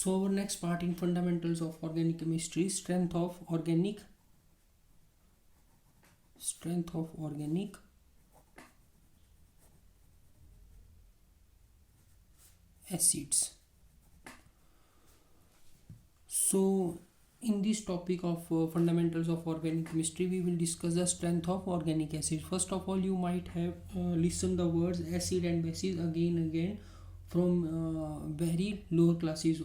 So our next part in fundamentals of organic chemistry, strength of organic acids. So in this topic of fundamentals of organic chemistry, we will discuss the strength of organic acids. First of all, you might have listened the words acid and bases again and again from very lower classes,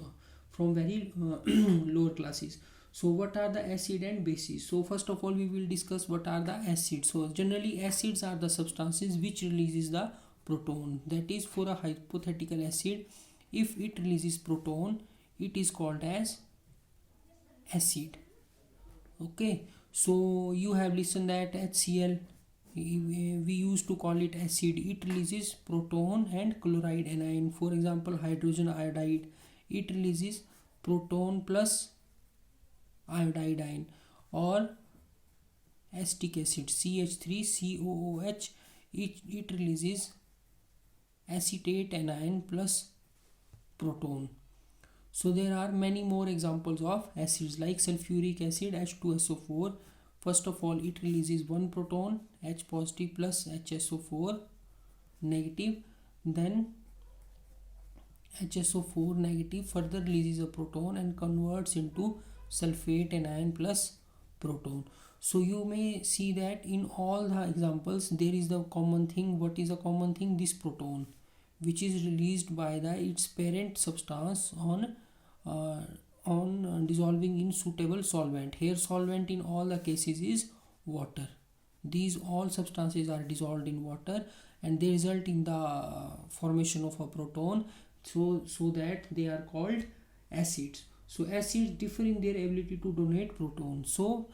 lower classes. So what are the acid and bases? So first of all, we will discuss what are the acids. So generally acids are the substances which releases the proton. That is, for a hypothetical acid, if it releases proton, it is called as acid. Okay, so you have listened that HCl, we used to call it acid. It releases proton and chloride anion. For example, hydrogen iodide, it releases proton plus iodide ion. Or acetic acid, CH3COOH, it releases acetate anion plus proton. So there are many more examples of acids like sulfuric acid, H2SO4. First of all, it releases one proton, H positive plus HSO4 negative. Then HSO4 negative further releases a proton and converts into sulfate anion plus proton. So you may see that in all the examples there is the common thing. What is the common thing? This proton, which is released by its parent substance on dissolving in suitable solvent. Here solvent in all the cases is water. These all substances are dissolved in water and they result in the formation of a proton, so that they are called acids. So acids differ in their ability to donate protons. So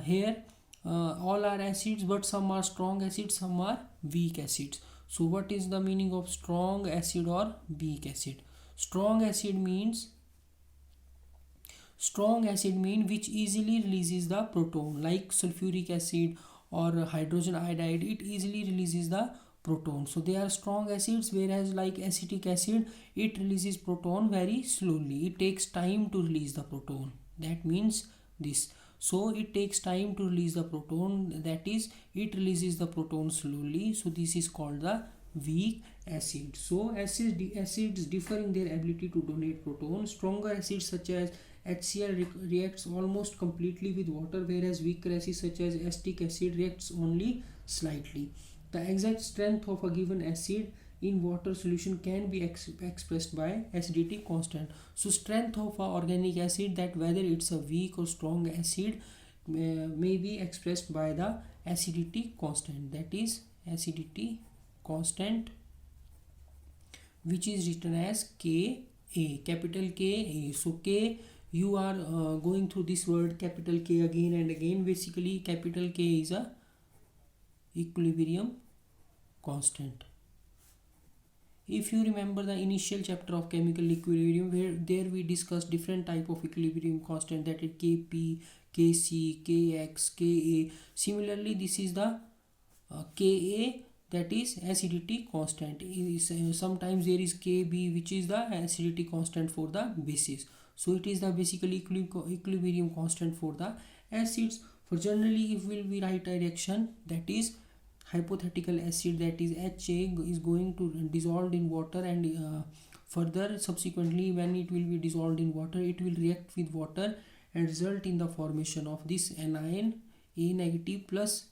here all are acids, but some are strong acids, some are weak acids. So what is the meaning of strong acid or weak acid? Strong acid means which easily releases the proton, like sulfuric acid or hydrogen iodide. It easily releases the proton, so they are strong acids. Whereas like acetic acid, it releases proton very slowly. It takes time to release the proton. That means this. So it takes time to release the proton, that is, it releases the proton slowly. So this is called the weak acid. So acids differ in their ability to donate protons. Stronger acids such as HCl reacts almost completely with water, whereas weaker acids such as acetic acid reacts only slightly. The exact strength of a given acid in water solution can be expressed by acidity constant. So strength of a organic acid, that whether it's a weak or strong acid, may be expressed by the acidity constant. That is acidity constant, which is written as Ka, capital Ka. So K, you are going through this word capital K again and again. Basically capital K is a equilibrium constant. If you remember the initial chapter of chemical equilibrium, where there we discussed different type of equilibrium constant, that is Kp, Kc, Kx, Ka. Similarly, this is the Ka, that is acidity constant. Sometimes there is Kb, which is the acidity constant for the bases. So it is the basically equilibrium constant for the acids. For generally, if we write a reaction, that is hypothetical acid, that is HA, is going to dissolve in water, and further subsequently when it will be dissolved in water, it will react with water and result in the formation of this anion A negative plus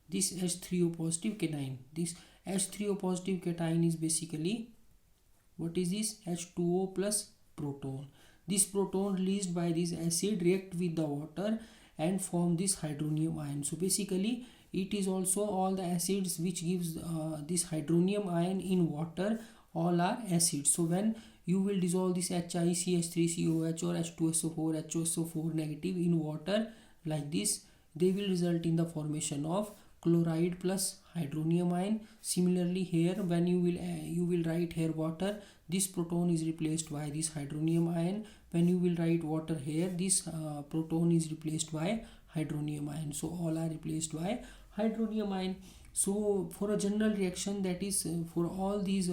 this H3O positive cation. This H3O positive cation is basically, what is this? H2O plus proton. This proton released by this acid react with the water and form this hydronium ion. So basically it is also all the acids which gives this hydronium ion in water, all are acids. So when you will dissolve this HiCH3COH or H2SO4, HOSO4 negative in water like this, they will result in the formation of chloride plus hydronium ion. Similarly here, when you will write here water, this proton is replaced by this hydronium ion. When you will write water here, this proton is replaced by hydronium ion. So all are replaced by hydronium ion. So for a general reaction, that is for all these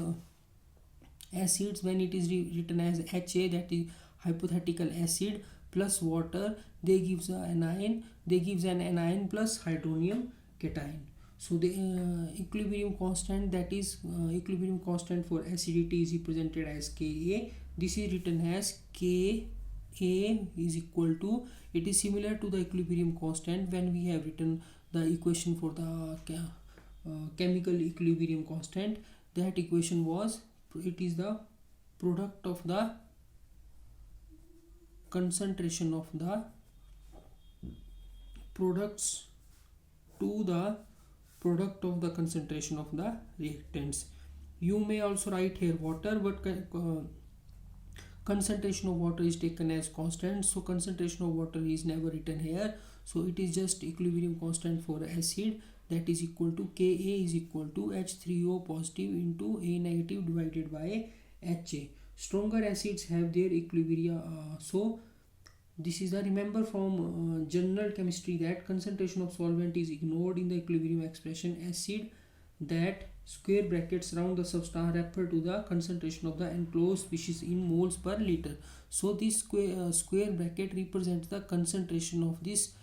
acids, when it is written as HA, that is hypothetical acid plus water, they gives an anion plus hydronium cation. So the equilibrium constant, that is equilibrium constant for acidity, is represented as Ka. This is written as Ka is equal to, it is similar to the equilibrium constant when we have written the equation for the chemical equilibrium constant. That equation was, it is the product of the concentration of the products to the product of the concentration of the reactants. You may also write here water, but concentration of water is taken as constant, so concentration of water is never written here. So it is just equilibrium constant for acid, that is equal to Ka is equal to H3O positive into A negative divided by Ha. Stronger acids have their equilibria. So this is the, remember from general chemistry that concentration of solvent is ignored in the equilibrium expression. Acid, that square brackets around the substance refer to the concentration of the enclosed species in moles per liter. So this square bracket represents the concentration of this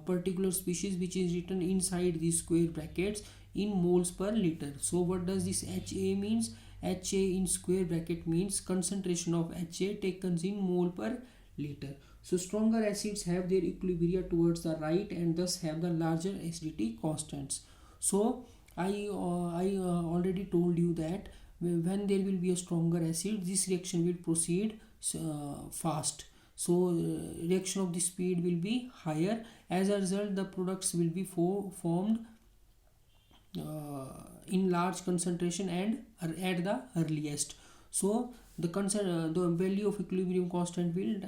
particular species, which is written inside these square brackets in moles per liter. So what does this Ha means? Ha in square bracket means concentration of Ha taken in mole per liter. So stronger acids have their equilibria towards the right and thus have the larger acidity constants. So I already told you that when there will be a stronger acid, this reaction will proceed fast. So reaction of the speed will be higher. As a result, the products will be formed in large concentration and at the earliest. So the value of equilibrium constant will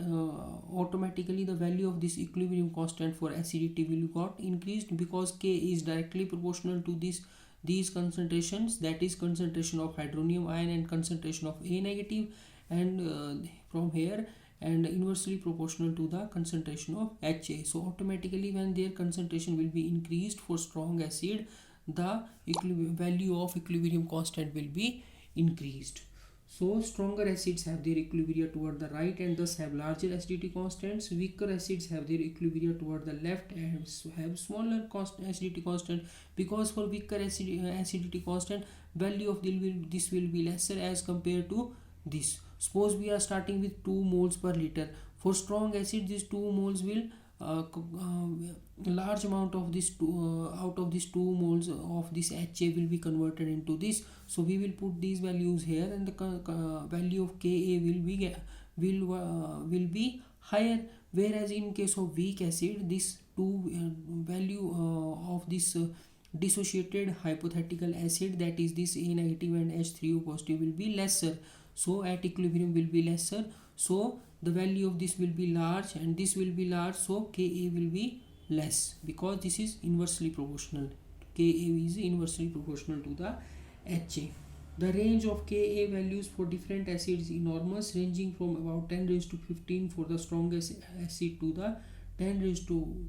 automatically, the value of this equilibrium constant for acidity will got increased, because K is directly proportional to these concentrations, that is concentration of hydronium ion and concentration of A negative, and from here, and inversely proportional to the concentration of Ha. So automatically when their concentration will be increased for strong acid, the value of equilibrium constant will be increased. So stronger acids have their equilibria toward the right and thus have larger acidity constants. Weaker acids have their equilibria toward the left and have smaller acidity constant, because for weaker acidity constant, value of this will be lesser as compared to this. Suppose we are starting with 2 moles per liter. For strong acid, these 2 moles will large amount of this out of these 2 moles of this Ha will be converted into this. So we will put these values here, and the value of Ka will be higher. Whereas in case of weak acid, this value of this dissociated hypothetical acid, that is this A negative and H3O positive, will be lesser. So at equilibrium will be lesser. So the value of this will be large and this will be large, so Ka will be less, because this is inversely proportional. Ka is inversely proportional to the Ha. The range of Ka values for different acids is enormous, ranging from about 10 raised to 15 for the strongest acid to the 10 raised to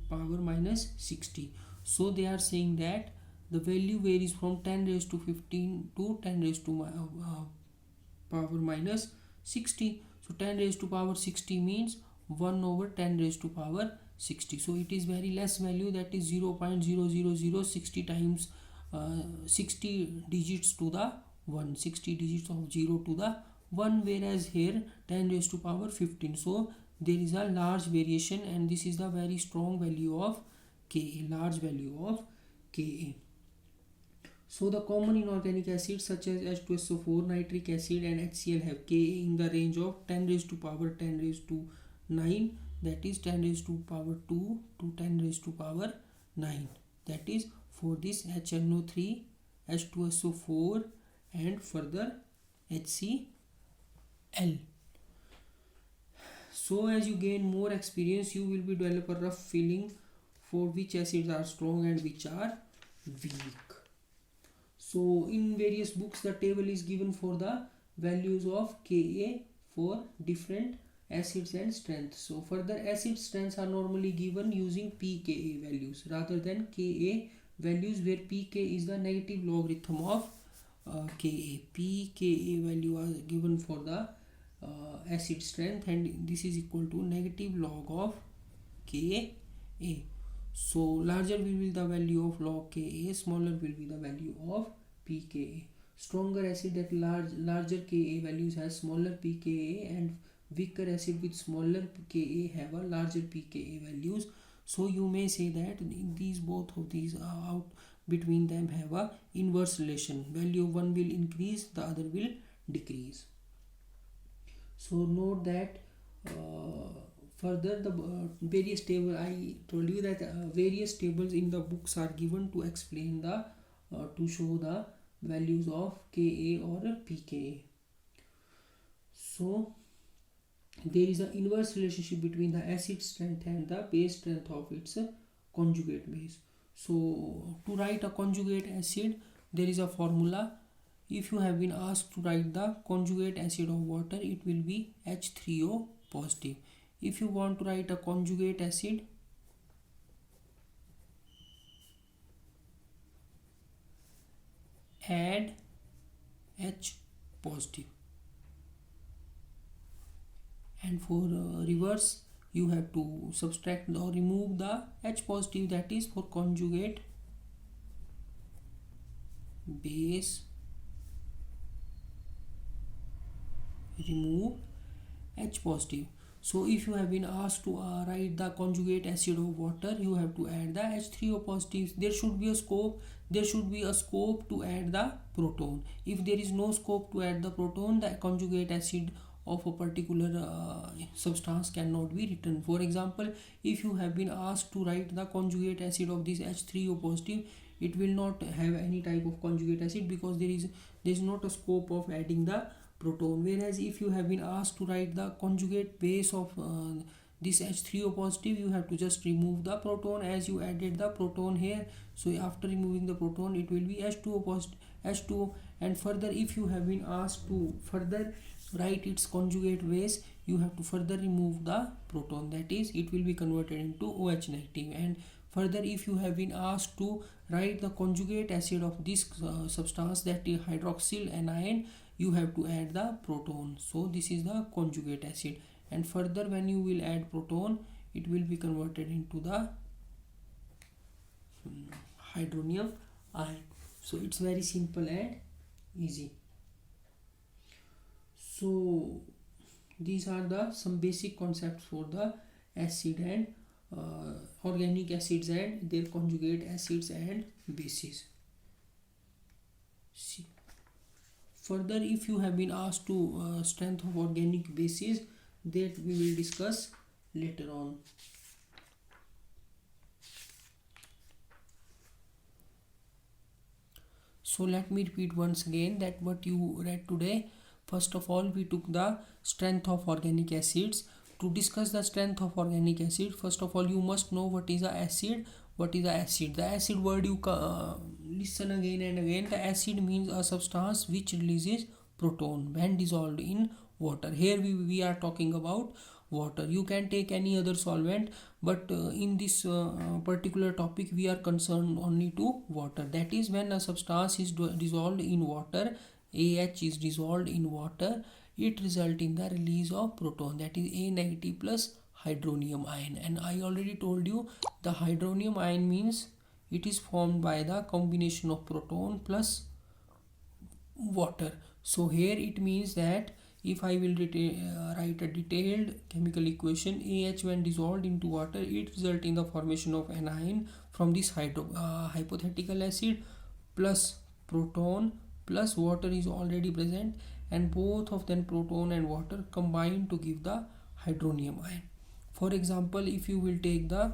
power minus 60. So they are saying that the value varies from 10 raised to 15 to 10 raised to power minus 60. So 10 raised to power 60 means 1 over 10 raised to power 60. So it is very less value, that is 0.0060 times 60 digits to the 1, 60 digits of 0 to the 1, whereas here 10 raised to power 15. So there is a large variation, and this is the very strong value of Ka, large value of Ka. So the common inorganic acids such as H2SO4, nitric acid and HCl have Ka in the range of 10 raised to power 10 raised to 9, that is 10 raised to power 2 to 10 raised to power 9. That is for this HNO3, H2SO4 and further HCl. So as you gain more experience, you will be develop a rough feeling for which acids are strong and which are weak. So in various books the table is given for the values of Ka for different acids and strength. So further acid strengths are normally given using pKa values rather than Ka values, where pK is the negative logarithm of Ka. pKa value are given for the acid strength, and this is equal to negative log of Ka. So larger will be the value of log Ka, smaller will be the value of pKa. Stronger acid at larger Ka values has smaller pKa, and weaker acid with smaller Ka have a larger pKa values. So you may say that these both of these out between them have a inverse relation. Value of one will increase, the other will decrease. So note that further the various table, I told you that various tables in the books are given to explain the to show the values of Ka or pKa. So there is an inverse relationship between the acid strength and the base strength of its conjugate base. So to write a conjugate acid, there is a formula. If you have been asked to write the conjugate acid of water, it will be H3O positive. If you want to write a conjugate acid, add H positive. And for reverse, you have to subtract or remove the H positive, that is for conjugate base, remove H positive. So if you have been asked to write the conjugate acid of water, you have to add the H3O positive. There should be a scope, to add the proton. If there is no scope to add the proton, the conjugate acid of a particular substance cannot be written. For example, if you have been asked to write the conjugate acid of this H3O positive, it will not have any type of conjugate acid because there is not a scope of adding the proton. Whereas if you have been asked to write the conjugate base of this H3O positive, you have to just remove the proton as you added the proton here. So after removing the proton, it will be H2O positive, H2O. And further, if you have been asked to further write its conjugate base, you have to further remove the proton, that is it will be converted into OH negative. And further, if you have been asked to write the conjugate acid of this substance, that is hydroxyl anion, you have to add the proton. So this is the conjugate acid. And further, when you will add proton, it will be converted into the hydronium ion. So it's very simple and easy. So these are the some basic concepts for the acid and organic acids and their conjugate acids and bases. See. Further, if you have been asked to strength of organic bases, that we will discuss later on. So let me repeat once again that what you read today. First of all, we took the strength of organic acids. To discuss the strength of organic acid, first of all, you must know what is a acid. What is a acid? The acid word you listen again and again. The acid means a substance which releases proton when dissolved in water. Here we are talking about water. You can take any other solvent, but in this particular topic we are concerned only to water. That is, when a substance is dissolved in water, AH is dissolved in water, it results in the release of proton, that is A negative plus hydronium ion. And I already told you the hydronium ion means it is formed by the combination of proton plus water. So here it means that if I will write a detailed chemical equation, AH when dissolved into water, it results in the formation of anion from this hypothetical acid plus proton plus water is already present, and both of them, proton and water, combine to give the hydronium ion. For example, if you will take the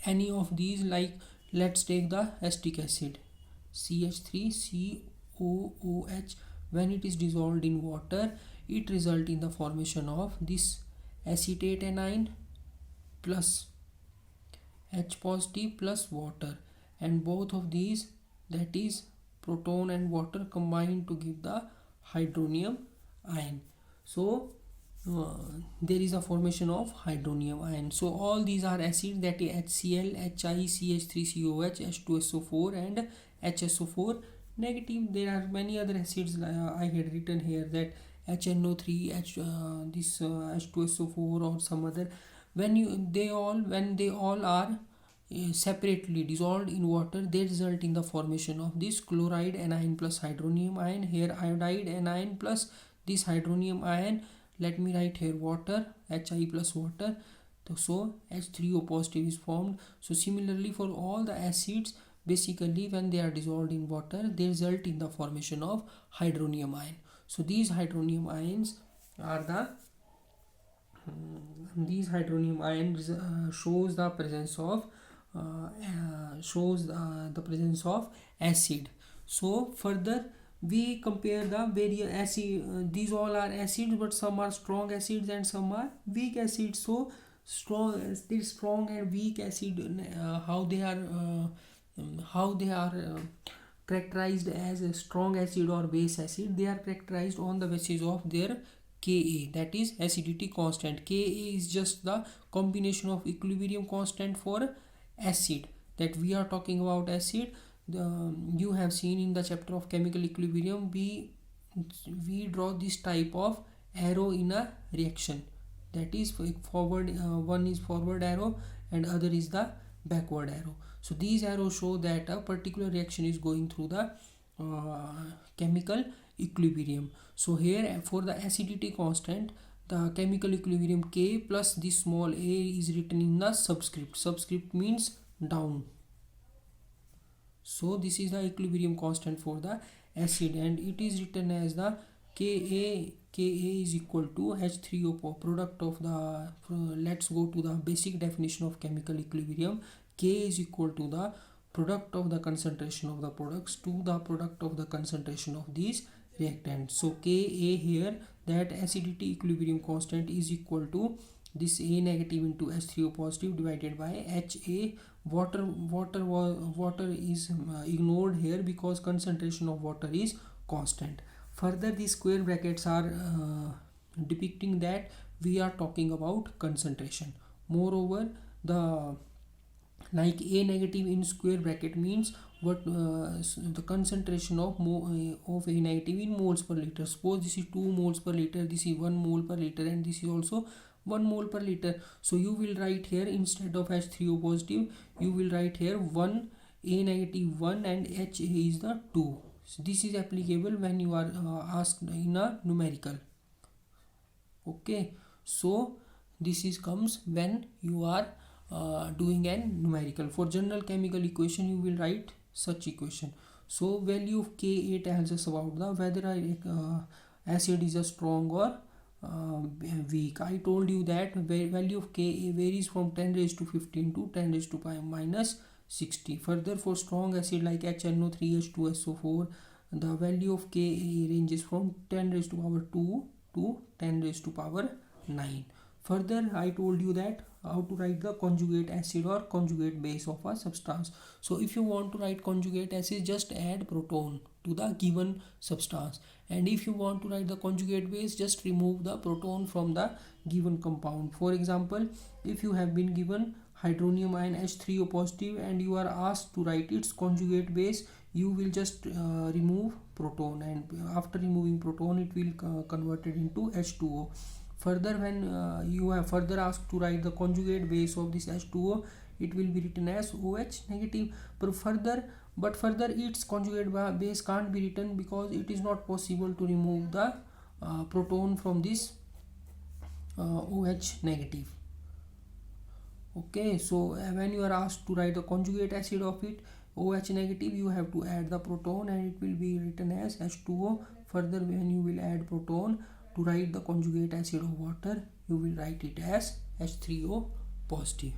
any of these, like let's take the acetic acid CH3COOH, when it is dissolved in water, it results in the formation of this acetate anion plus H positive plus water, and both of these, that is proton and water, combine to give the hydronium ion. So there is a formation of hydronium ion. So all these are acids, that is HCl, HI, CH3COH, H2SO4 and HSO4 negative. There are many other acids I had written here, that HNO3, H2SO4 or some other, when they all are separately dissolved in water, they result in the formation of this chloride anion plus hydronium ion. Here iodide anion plus this hydronium ion, let me write here water, Hi plus water, so H3O positive is formed. So similarly for all the acids, basically when they are dissolved in water, they result in the formation of hydronium ion. So these hydronium ions are these hydronium ions shows the presence of acid. So further we compare the various acid, these all are acids, but some are strong acids and some are weak acids. So this strong and weak acid, how they are characterized as a strong acid or base acid. They are characterized on the basis of their Ka, that is acidity constant. Ka is just the combination of equilibrium constant for acid, that we are talking about acid. You have seen in the chapter of chemical equilibrium, we draw this type of arrow in a reaction, that is forward, one is forward arrow and other is the backward arrow. So these arrows show that a particular reaction is going through the chemical equilibrium. So here for the acidity constant, the chemical equilibrium K plus this small a is written in the subscript. Subscript means down. So this is the equilibrium constant for the acid, and it is written as the Ka is equal to H3O, product of the, let's go to the basic definition of chemical equilibrium. K is equal to the product of the concentration of the products to the product of the concentration of these reactants. So Ka here, that acidity equilibrium constant, is equal to this A negative into H3O positive divided by Ha. Water is ignored here because concentration of water is constant. Further, these square brackets are depicting that we are talking about concentration. Moreover, the like A negative in square bracket means what, the concentration of A negative in moles per liter. Suppose this is 2 moles per liter, this is 1 mole per liter, and this is also 1 mole per liter. So you will write here, instead of H3O positive, you will write here 1 A negative 1 and Ha is the 2. So this is applicable when you are asked in a numerical. Okay, so this is comes when you are doing an numerical. For general chemical equation, you will write such equation. So value of Ka tells us about the whether acid is a strong or weak. I told you that value of Ka varies from 10 raised to 15 to 10 raised to minus 60. Further, for strong acid like HNO3, H2SO4, the value of Ka ranges from 10 raised to power 2 to 10 raised to power 9. Further, I told you that how to write the conjugate acid or conjugate base of a substance. So if you want to write conjugate acid, just add proton to the given substance, and if you want to write the conjugate base, just remove the proton from the given compound. For example, if you have been given hydronium ion H3O positive and you are asked to write its conjugate base, you will just remove proton, and after removing proton, it will convert it into H2O. Further, when you are further asked to write the conjugate base of this H2O, it will be written as OH negative. But further its conjugate base can't be written because it is not possible to remove the proton from this OH negative. Okay, so when you are asked to write the conjugate acid of it, OH negative, you have to add the proton and it will be written as H2O. Further, when you will add proton to write the conjugate acid of water, you will write it as H3O positive.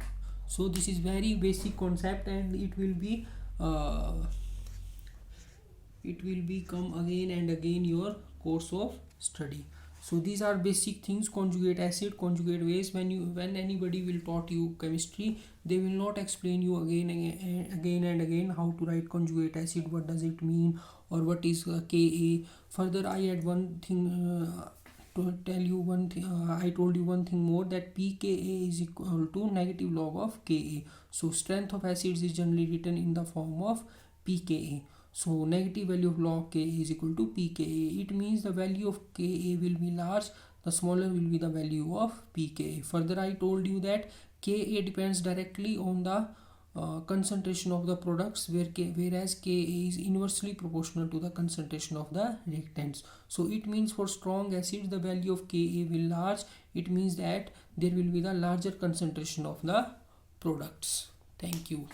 So this is very basic concept, and it will be come again and again your course of study. So these are basic things: conjugate acid, conjugate base. When anybody will taught you chemistry, they will not explain you again and again how to write conjugate acid, what does it mean, or what is Ka. Further, I add one thing to tell you one thing. I told you one thing more, that pKa is equal to negative log of Ka. So strength of acids is generally written in the form of pKa. So negative value of log Ka is equal to pKa. It means the value of Ka will be large, the smaller will be the value of pKa. Further, I told you that Ka depends directly on the concentration of the products, whereas Ka is inversely proportional to the concentration of the reactants. So it means for strong acids the value of Ka will large. It means that there will be the larger concentration of the products. Thank you.